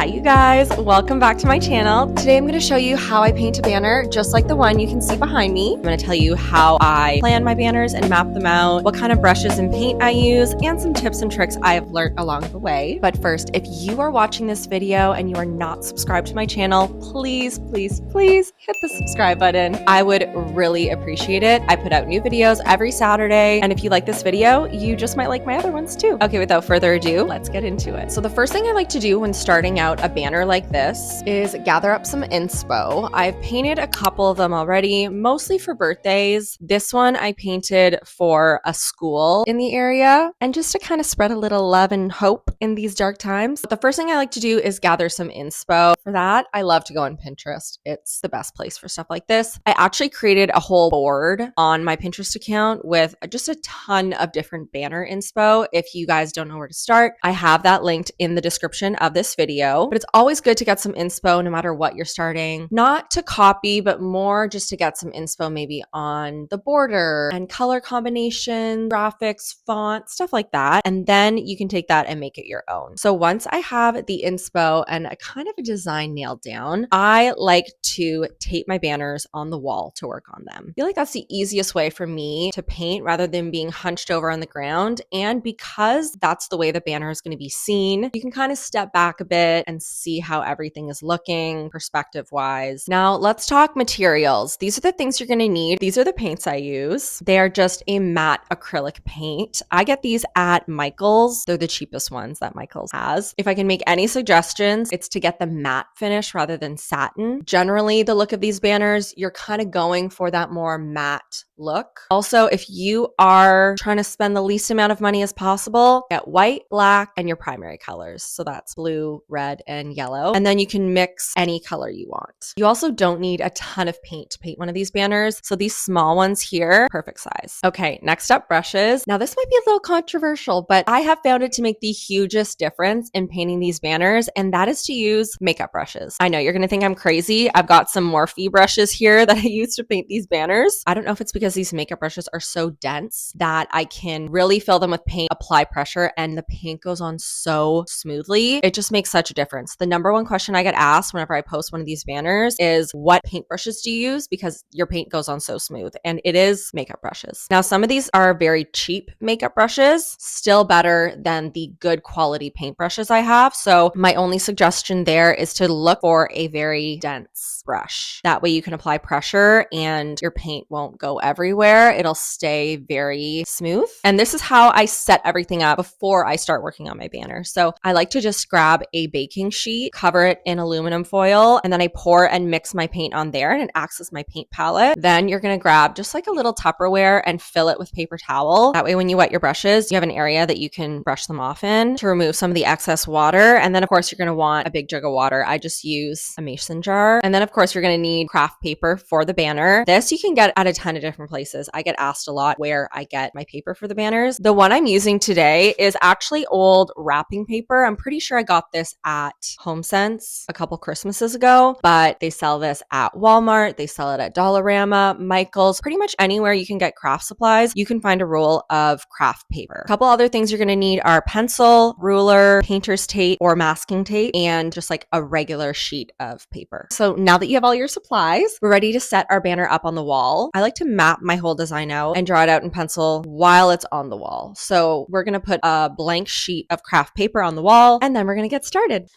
you guys, welcome back to my channel. Today I'm going to show you how I paint a banner just like the one you can see behind me. I'm going to tell you how I plan my banners and map them out, what kind of brushes and paint I use, and some tips and tricks I have learned along the way. But first, if you are watching this video and you are not subscribed to my channel, please hit the subscribe button. I would really appreciate it. I put out new videos every Saturday, and if you like this video, you just might like my other ones too. Okay, without further ado, let's get into it. So the first thing I like to do when starting out a banner like this is gather up some inspo. I've painted a couple of them already, mostly for birthdays. This one I painted for a school in the area and just to kind of spread a little love and hope in these dark times. But the first thing I like to do is gather some inspo. For that, I love to go on Pinterest. It's the best place for stuff like this. I actually created a whole board on my Pinterest account with just a ton of different banner inspo. If you guys don't know where to start, I have that linked in the description of this video. But it's always good to get some inspo no matter what you're starting. Not to copy, but more just to get some inspo maybe on the border and color combination, graphics, font, stuff like that. And then you can take that and make it your own. So once I have the inspo and a kind of a design nailed down, I like to tape my banners on the wall to work on them. I feel like that's the easiest way for me to paint rather than being hunched over on the ground. And because that's the way the banner is going to be seen, you can kind of step back a bit and see how everything is looking perspective wise. Now let's talk materials. These are the things you're going to need. These are the paints I use. They are just a matte acrylic paint. I get these at Michael's. They're the cheapest ones that Michael's has. If I can make any suggestions, it's to get the matte finish rather than satin. Generally, the look of these banners, you're kind of going for that more matte look. Also, if you are trying to spend the least amount of money as possible, get white, black, and your primary colors. So that's blue, red, and yellow. And then you can mix any color you want. You also don't need a ton of paint to paint one of these banners. So these small ones here, perfect size. Okay, next up, brushes. Now this might be a little controversial, but I have found it to make the hugest difference in painting these banners, and that is to use makeup brushes. I know you're gonna think I'm crazy. I've got some Morphe brushes here that I use to paint these banners. I don't know if it's because these makeup brushes are so dense that I can really fill them with paint, apply pressure, and the paint goes on so smoothly. It just makes such a difference. The number one question I get asked whenever I post one of these banners is, what paint brushes do you use? Because your paint goes on so smooth, and it is makeup brushes. Now, some of these are very cheap makeup brushes, still better than the good quality paint brushes I have. So my only suggestion there is to look for a very dense brush. That way you can apply pressure and your paint won't go everywhere. It'll stay very smooth. And this is how I set everything up before I start working on my banner. So I like to just grab a baking sheet, cover it in aluminum foil, and then I pour and mix my paint on there, and it acts as my paint palette. Then you're going to grab just like a little Tupperware and fill it with paper towel. That way when you wet your brushes, you have an area that you can brush them off in to remove some of the excess water. And then of course you're going to want a big jug of water. I just use a mason jar. And then of course you're going to need craft paper for the banner. This you can get at a ton of different places. I get asked a lot where I get my paper for the banners. The one I'm using today is actually old wrapping paper. I'm pretty sure I got this at HomeSense a couple Christmases ago, but they sell this at Walmart. They sell it at Dollarama, Michael's, pretty much anywhere you can get craft supplies. You can find a roll of craft paper. A couple other things you're going to need are pencil, ruler, painter's tape or masking tape, and just like a regular sheet of paper. So now that you have all your supplies, we're ready to set our banner up on the wall. I like to map my whole design out and draw it out in pencil while it's on the wall. So we're going to put a blank sheet of craft paper on the wall, and then we're going to get started.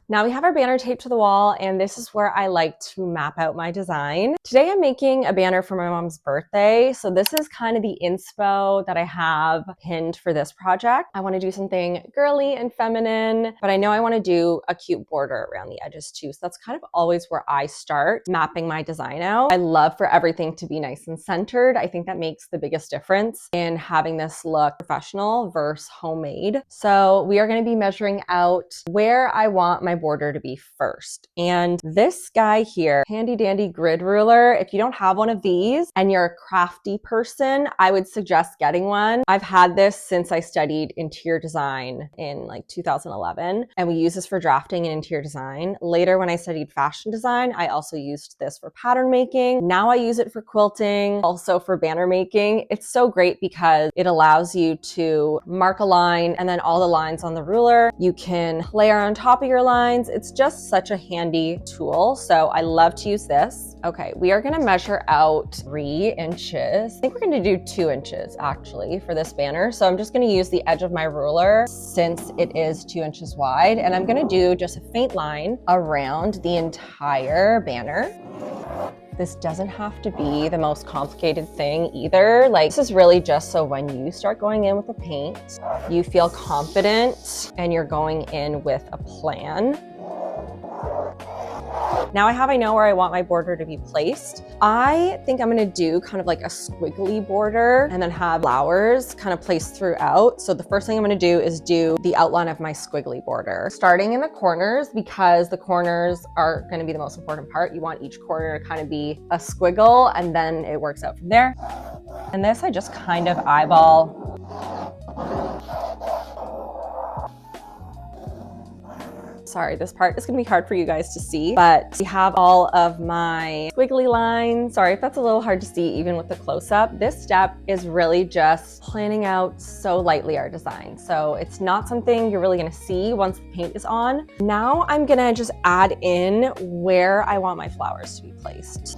Now we have our banner taped to the wall, and this is where I like to map out my design. Today I'm making a banner for my mom's birthday. So this is kind of the inspo that I have pinned for this project. I want to do something girly and feminine, but I know I want to do a cute border around the edges too. So that's kind of always where I start mapping my design out. I love for everything to be nice and centered. I think that makes the biggest difference in having this look professional versus homemade. So we are going to be measuring out where I want my my border to be first. And this guy here, handy dandy grid ruler, if you don't have one of these and you're a crafty person, I would suggest getting one. I've had this since I studied interior design in like 2011, and we use this for drafting and interior design. Later, when I studied fashion design, I also used this for pattern making. Now I use it for quilting, also for banner making. It's so great because it allows you to mark a line and then all the lines on the ruler, you can layer on top of your lines. It's just such a handy tool. So I love to use this. Okay, we are gonna measure out 3 inches. I think we're gonna do 2 inches actually for this banner. So I'm just gonna use the edge of my ruler since it is 2 inches wide, and I'm gonna do just a faint line around the entire banner. This doesn't have to be the most complicated thing either. Like, this is really just so when you start going in with the paint, you feel confident and you're going in with a plan. Now I know where I want my border to be placed. I think I'm gonna do kind of like a squiggly border and then have flowers kind of placed throughout. So the first thing I'm gonna do is do the outline of my squiggly border. Starting in the corners, because the corners are gonna be the most important part. You want each corner to kind of be a squiggle, and then it works out from there. And this I just kind of eyeball. Sorry, this part is gonna be hard for you guys to see, but we have all of my squiggly lines. Sorry if that's a little hard to see even with the close-up. This step is really just planning out so lightly our design. So it's not something you're really gonna see once the paint is on. Now I'm gonna just add in where I want my flowers to be placed.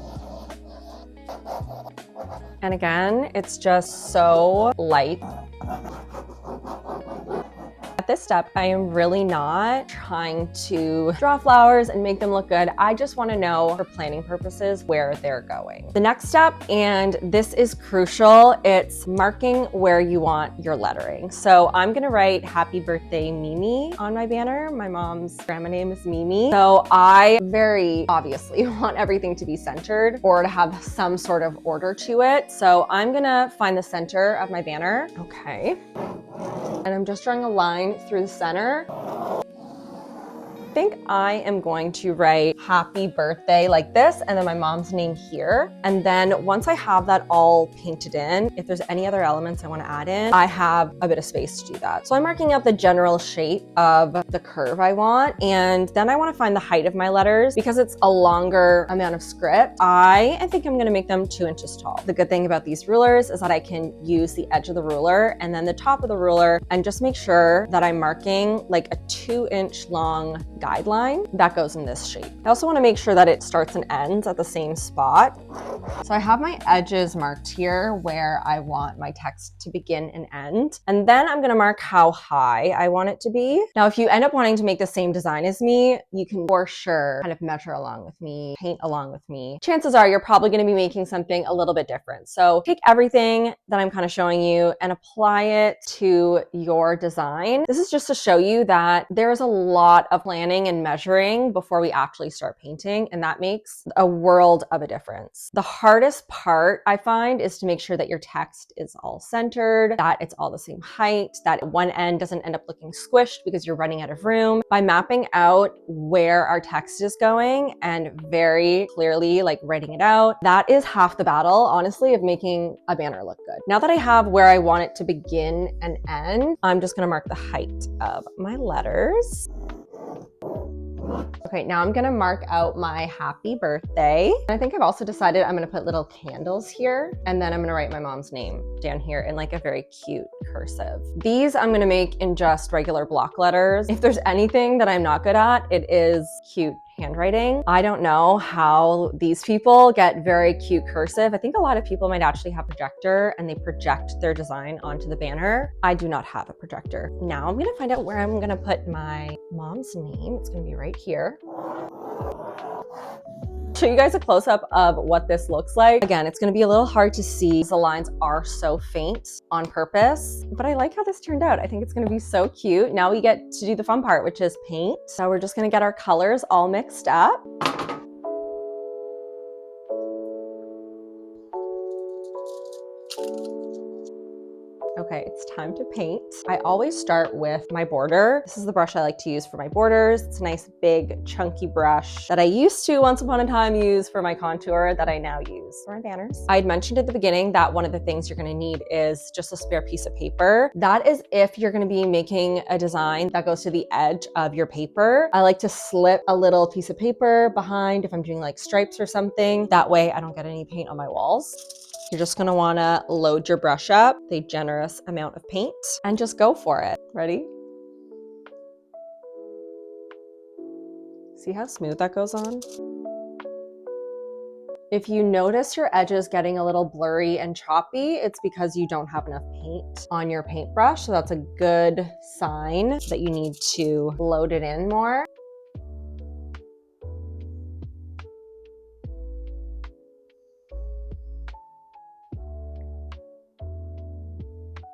And again, it's just so light. At this step, I am really not trying to draw flowers and make them look good. I just want to know for planning purposes where they're going. The next step, and this is crucial, it's marking where you want your lettering. So I'm gonna write Happy Birthday Mimi on my banner. My mom's grandma name is Mimi. So I very obviously want everything to be centered or to have some sort of order to it. So I'm gonna find the center of my banner. Okay. And I'm just drawing a line through the center. I think I am going to write happy birthday like this, and then my mom's name here. And then once I have that all painted in, if there's any other elements I want to add in, I have a bit of space to do that. So I'm marking out the general shape of the curve I want, and then I want to find the height of my letters. Because it's a longer amount of script, I think I'm going to make them 2 inches tall. The good thing about these rulers is that I can use the edge of the ruler and then the top of the ruler and just make sure that I'm marking like a 2-inch long guideline that goes in this shape. I also want to make sure that it starts and ends at the same spot. So I have my edges marked here where I want my text to begin and end. And then I'm going to mark how high I want it to be. Now, if you end up wanting to make the same design as me, you can for sure kind of measure along with me, paint along with me. Chances are you're probably going to be making something a little bit different. So take everything that I'm kind of showing you and apply it to your design. This is just to show you that there's a lot of planning and measuring before we actually start painting, and that makes a world of a difference. The hardest part I find is to make sure that your text is all centered, that it's all the same height, that one end doesn't end up looking squished because you're running out of room. By mapping out where our text is going and very clearly like writing it out, that is half the battle, honestly, of making a banner look good. Now that I have where I want it to begin and end, I'm just gonna mark the height of my letters. Okay, now I'm gonna mark out my happy birthday. I think I've also decided I'm gonna put little candles here, and then I'm gonna write my mom's name down here in like a very cute cursive. These I'm gonna make in just regular block letters. If there's anything that I'm not good at, it is cute handwriting. I don't know how these people get very cute cursive. I think a lot of people might actually have a projector and they project their design onto the banner. I do not have a projector. Now I'm gonna find out where I'm gonna put my mom's name. It's gonna be right here. Show you guys a close-up of what this looks like. Again, it's gonna be a little hard to see. The lines are so faint on purpose, but I like how this turned out. I think it's gonna be so cute. Now we get to do the fun part, which is paint. So we're just gonna get our colors all mixed up. Okay, it's time to paint. I always start with my border. This is the brush I like to use for my borders. It's a nice big chunky brush that I used to once upon a time use for my contour that I now use for my banners. I had mentioned at the beginning that one of the things you're gonna need is just a spare piece of paper. That is if you're gonna be making a design that goes to the edge of your paper. I like to slip a little piece of paper behind if I'm doing like stripes or something. That way I don't get any paint on my walls. You're just gonna wanna load your brush up with a generous amount of paint and just go for it. Ready? See how smooth that goes on? If you notice your edges getting a little blurry and choppy, it's because you don't have enough paint on your paintbrush. So that's a good sign that you need to load it in more.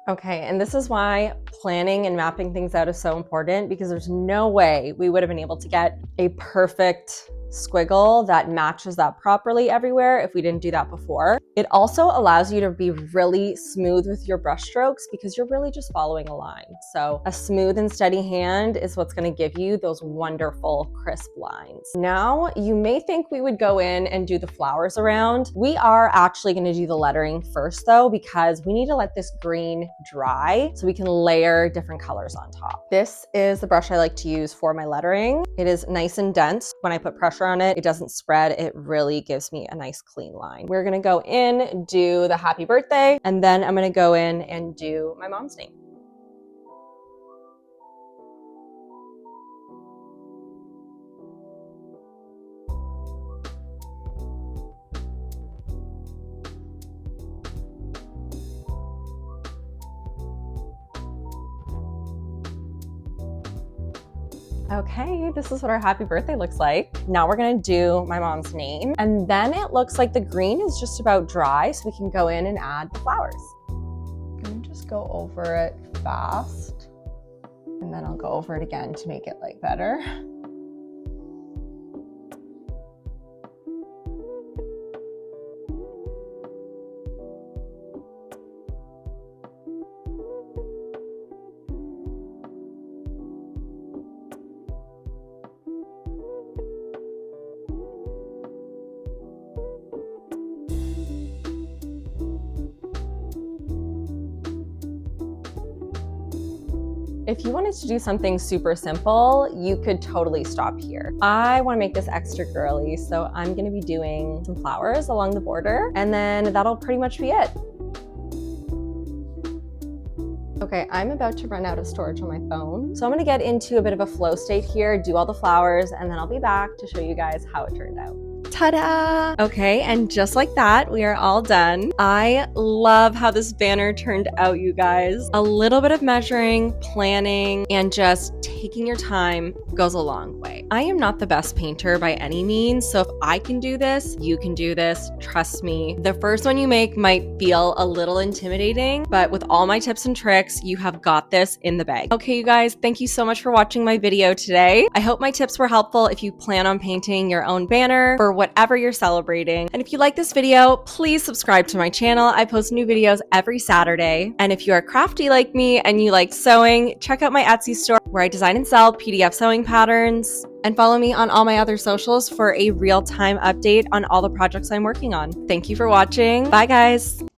Okay, and this is why planning and mapping things out is so important, because there's no way we would have been able to get a perfect squiggle that matches that properly everywhere if we didn't do that before. It also allows you to be really smooth with your brush strokes because you're really just following a line. So a smooth and steady hand is what's going to give you those wonderful crisp lines. Now, you may think we would go in and do the flowers around. We are actually going to do the lettering first though, because we need to let this green dry so we can layer different colors on top. This is the brush I like to use for my lettering. It is nice and dense. When I put pressure on it, it doesn't spread. It really gives me a nice clean line. We're gonna go in, do the happy birthday, and then I'm gonna go in and do my mom's name. Okay, this is what our happy birthday looks like. Now we're gonna do my mom's name. And then it looks like the green is just about dry, so we can go in and add the flowers. I'm gonna just go over it fast. And then I'll go over it again to make it like better. If you wanted to do something super simple, you could totally stop here. I want to make this extra girly, so I'm going to be doing some flowers along the border, and then that'll pretty much be it. Okay, I'm about to run out of storage on my phone, so I'm gonna get into a bit of a flow state here, do all the flowers, and then I'll be back to show you guys how it turned out. Ta-da! Okay, and just like that, we are all done. I love how this banner turned out, you guys. A little bit of measuring, planning, and just taking your time goes a long way. I am not the best painter by any means, so if I can do this, you can do this. Trust me. The first one you make might feel a little intimidating, but with all my tips and tricks, you have got this in the bag. Okay, you guys, thank you so much for watching my video today. I hope my tips were helpful if you plan on painting your own banner for whatever you're celebrating. And if you like this video, please subscribe to my channel. I post new videos every Saturday. And if you are crafty like me and you like sewing, check out my Etsy store where I design and sell PDF sewing patterns. And follow me on all my other socials for a real-time update on all the projects I'm working on. Thank you for watching. Bye, guys.